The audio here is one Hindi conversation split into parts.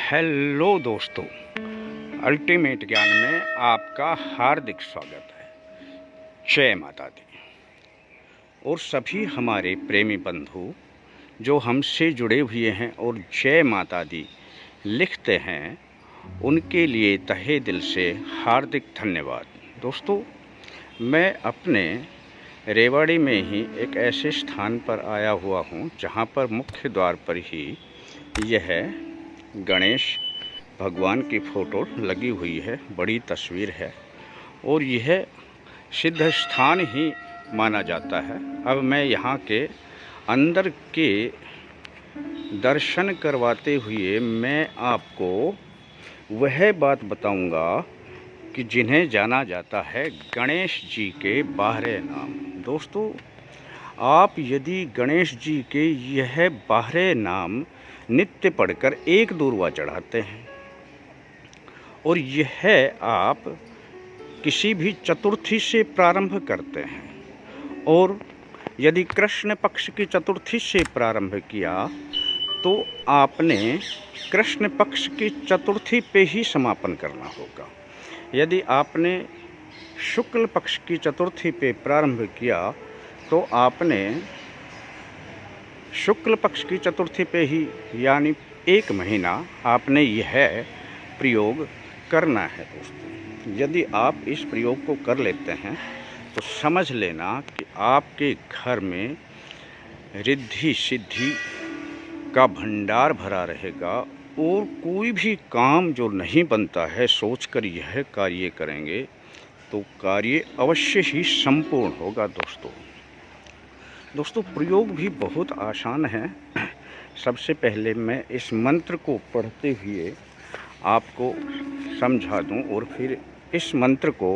हेलो दोस्तों, अल्टीमेट ज्ञान में आपका हार्दिक स्वागत है। जय माता दी। और सभी हमारे प्रेमी बंधु जो हमसे जुड़े हुए हैं और जय माता दी लिखते हैं, उनके लिए तहे दिल से हार्दिक धन्यवाद। दोस्तों, मैं अपने रेवाड़ी में ही एक ऐसे स्थान पर आया हुआ हूँ जहाँ पर मुख्य द्वार पर ही यह गणेश भगवान की फ़ोटो लगी हुई है, बड़ी तस्वीर है और यह सिद्ध स्थान ही माना जाता है। अब मैं यहाँ के अंदर के दर्शन करवाते हुए मैं आपको वह बात बताऊंगा कि जिन्हें जाना जाता है गणेश जी के 12 नाम। दोस्तों, आप यदि गणेश जी के यह 12 नाम नित्य पढ़कर एक दूर्वा चढ़ाते हैं और यह आप किसी भी चतुर्थी से प्रारंभ करते हैं और यदि कृष्ण पक्ष की चतुर्थी से प्रारंभ किया तो आपने कृष्ण पक्ष की चतुर्थी पे ही समापन करना होगा। यदि आपने शुक्ल पक्ष की चतुर्थी पे प्रारंभ किया तो आपने शुक्ल पक्ष की चतुर्थी पे ही यानी 1 महीना आपने यह प्रयोग करना है। दोस्तों, यदि आप इस प्रयोग को कर लेते हैं तो समझ लेना कि आपके घर में रिद्धि सिद्धि का भंडार भरा रहेगा और कोई भी काम जो नहीं बनता है सोचकर यह कार्य करेंगे तो कार्य अवश्य ही संपूर्ण होगा। दोस्तों, प्रयोग भी बहुत आसान है। सबसे पहले मैं इस मंत्र को पढ़ते हुए आपको समझा दूं और फिर इस मंत्र को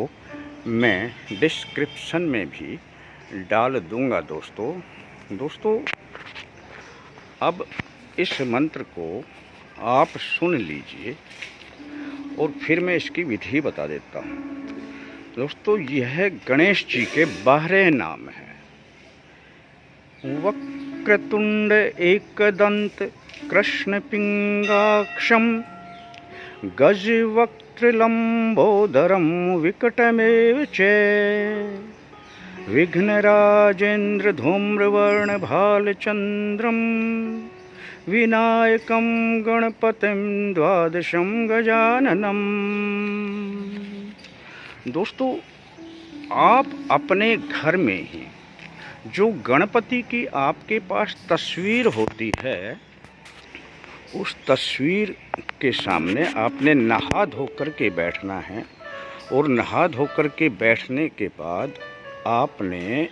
मैं डिस्क्रिप्शन में भी डाल दूंगा। दोस्तों, अब इस मंत्र को आप सुन लीजिए और फिर मैं इसकी विधि बता देता हूं। दोस्तों, यह गणेश जी के 12 नाम हैं। वक्रतुंड एकदंत कृष्ण पिंगाक्षम गजवक्त्रलंबोदरम विकटमेव च विघ्नराजेन्द्र धूम्रवर्ण भालचंद्रम विनायकम गणपतिम द्वादशम गजाननम। दोस्तों, आप अपने घर में ही जो गणपति की आपके पास तस्वीर होती है, उस तस्वीर के सामने आपने नहा धोकर के बैठना है और नहा धोकर के बैठने के बाद आपने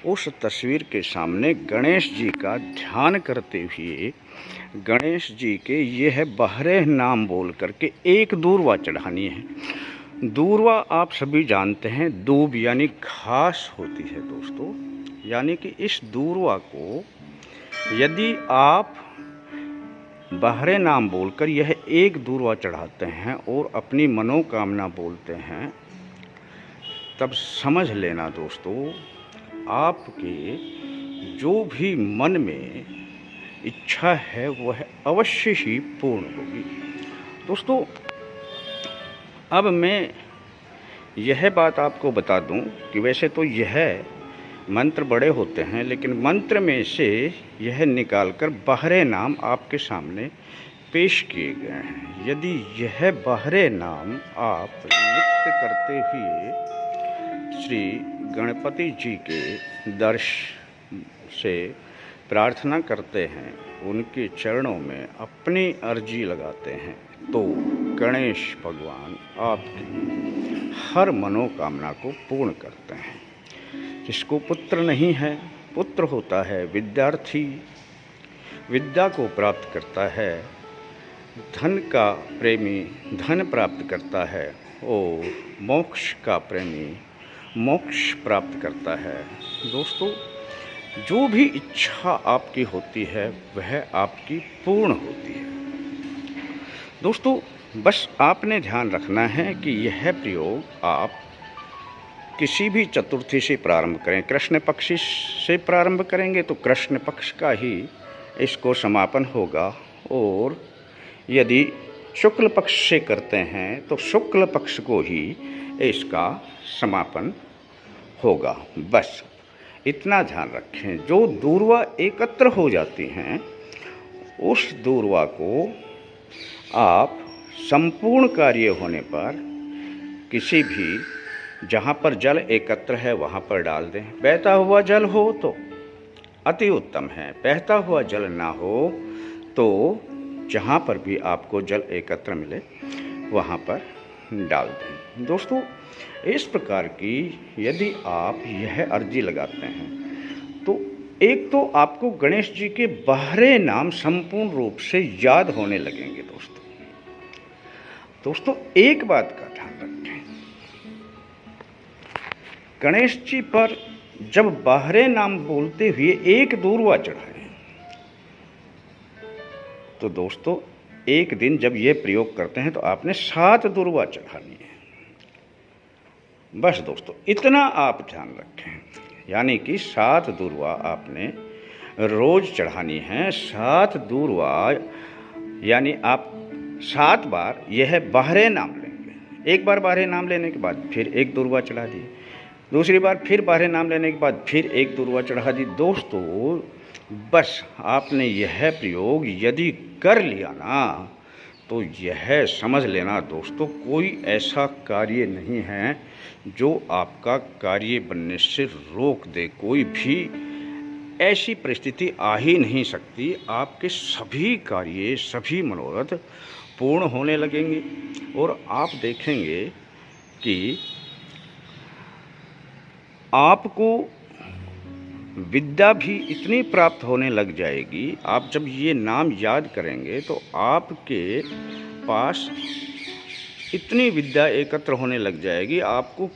उस तस्वीर के सामने गणेश जी का ध्यान करते हुए गणेश जी के यह 12 नाम बोल करके एक दूर्वा चढ़ानी है। दूर्वा आप सभी जानते हैं, दूब यानी घास होती है। दोस्तों, यानी कि इस दूर्वा को यदि आप 12 नाम बोलकर यह एक दूर्वा चढ़ाते हैं और अपनी मनोकामना बोलते हैं, तब समझ लेना दोस्तों, आपके जो भी मन में इच्छा है वह अवश्य ही पूर्ण होगी। दोस्तों, अब मैं यह बात आपको बता दूं कि वैसे तो यह मंत्र बड़े होते हैं, लेकिन मंत्र में से यह निकालकर 12 नाम आपके सामने पेश किए गए हैं। यदि यह 12 नाम आप नित्य करते हुए श्री गणपति जी के दर्शन से प्रार्थना करते हैं, उनके चरणों में अपनी अर्जी लगाते हैं, तो गणेश भगवान आपकी हर मनोकामना को पूर्ण करते हैं। जिसको पुत्र नहीं है, पुत्र होता है। विद्यार्थी विद्या को प्राप्त करता है। धन का प्रेमी धन प्राप्त करता है और मोक्ष का प्रेमी मोक्ष प्राप्त करता है। दोस्तों, जो भी इच्छा आपकी होती है वह आपकी पूर्ण होती है। दोस्तों, बस आपने ध्यान रखना है कि यह प्रयोग आप किसी भी चतुर्थी से प्रारंभ करें। कृष्ण पक्ष से प्रारंभ करेंगे तो कृष्ण पक्ष का ही इसको समापन होगा और यदि शुक्ल पक्ष से करते हैं तो शुक्ल पक्ष को ही इसका समापन होगा। बस इतना ध्यान रखें। जो दूर्वा एकत्र हो जाती हैं उस दूर्वा को आप संपूर्ण कार्य होने पर किसी भी जहाँ पर जल एकत्र है वहाँ पर डाल दें। बहता हुआ जल हो तो अति उत्तम है, बहता हुआ जल ना हो तो जहाँ पर भी आपको जल एकत्र मिले वहाँ पर डाल दें। दोस्तों, इस प्रकार की यदि आप यह अर्जी लगाते हैं तो एक तो आपको गणेश जी के बाहरे नाम संपूर्ण रूप से याद होने लगेंगे। दोस्तों एक बात का ध्यान रखें, गणेश जी पर जब बाहरे नाम बोलते हुए एक दूर्वा चढ़ाएं तो दोस्तों एक दिन जब ये प्रयोग करते हैं तो आपने 7 दूर्वा चढ़ानी है। बस दोस्तों इतना आप ध्यान रखें, यानी कि 7 दूर्वा आपने रोज चढ़ानी है। 7 दूर्वा यानी आप 7 बार यह बाहरे नाम लेंगे। एक बार बाहरे नाम लेने के बाद फिर एक दूर्वा चढ़ा दी, दूसरी बार फिर बाहरे नाम लेने के बाद फिर एक दूर्वा चढ़ा दी। दोस्तों बस आपने यह प्रयोग यदि कर लिया ना तो यह समझ लेना दोस्तों कोई ऐसा कार्य नहीं है जो आपका कार्य बनने से रोक दे। कोई भी ऐसी परिस्थिति आ ही नहीं सकती। आपके सभी कार्य सभी मनोरथ पूर्ण होने लगेंगे और आप देखेंगे कि आपको विद्या भी इतनी प्राप्त होने लग जाएगी। आप जब ये नाम याद करेंगे तो आपके पास इतनी विद्या एकत्र होने लग जाएगी, आपको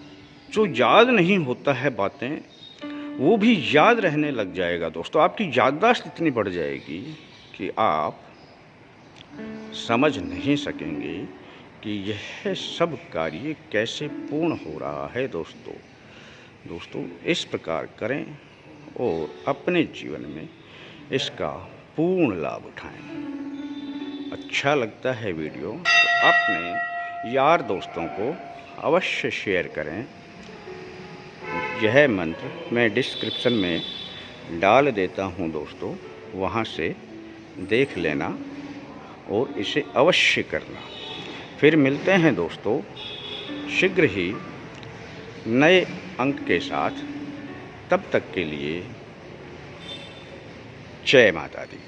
जो याद नहीं होता है बातें वो भी याद रहने लग जाएगा। दोस्तों आपकी याददाश्त इतनी बढ़ जाएगी कि आप समझ नहीं सकेंगे कि यह सब कार्य कैसे पूर्ण हो रहा है। दोस्तों इस प्रकार करें और अपने जीवन में इसका पूर्ण लाभ उठाएं। अच्छा लगता है वीडियो तो अपने यार दोस्तों को अवश्य शेयर करें। यह मंत्र मैं डिस्क्रिप्शन में डाल देता हूं दोस्तों, वहां से देख लेना और इसे अवश्य करना। फिर मिलते हैं दोस्तों शीघ्र ही नए अंक के साथ। तब तक के लिए जय माता दी।